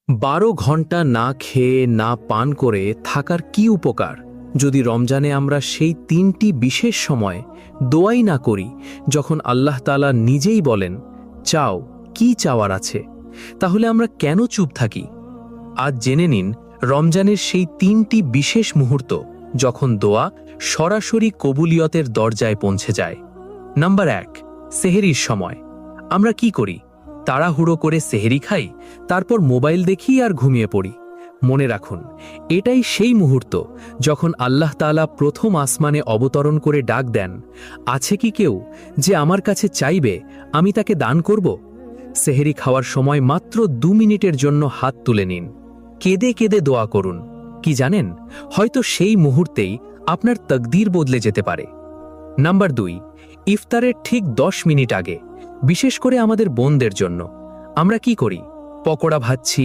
12 ঘন্টা না খেয়ে না পান করে থাকার কি উপকার যদি রমজানে আমরা সেই 3টি বিশেষ সময় দোয়াই না করি, যখন আল্লাহ তাআলা নিজেই বলেন, চাও কি চাওয়ার আছে, তাহলে আমরা কেন চুপ থাকি? আজ জেনে নিন রমজানের সেই 3টি বিশেষ মুহূর্ত যখন দোয়া সরাসরি কবুলিয়তের দরজায় পৌঁছে যায়। নাম্বার 1, সেহরির সময়। আমরা কি করি? তাড়াহুড়ো করে সেহরি খাই, তারপর মোবাইল দেখি আর ঘুমিয়ে পড়ি। মনে রাখুন, এটাই সেই মুহূর্ত যখন আল্লাহ তাআলা প্রথম আসমানে অবতরণ করে ডাক দেন, আছে কি কেউ যে আমার কাছে চাইবে, আমি তাকে দান করব? সেহরি খাওয়ার সময় মাত্র 2 মিনিটের জন্য হাত তুলে নিন, কেঁদে কেঁদে দোয়া করুন। কি জানেন, হয়তো সেই মুহূর্তেই আপনার তকদির বদলে যেতে পারে। নাম্বার 2, ইফতারের ঠিক 10 মিনিট আগে, বিশেষ করে আমাদের বোনদের জন্য। আমরা কি করি? পকোড়া ভাজছি,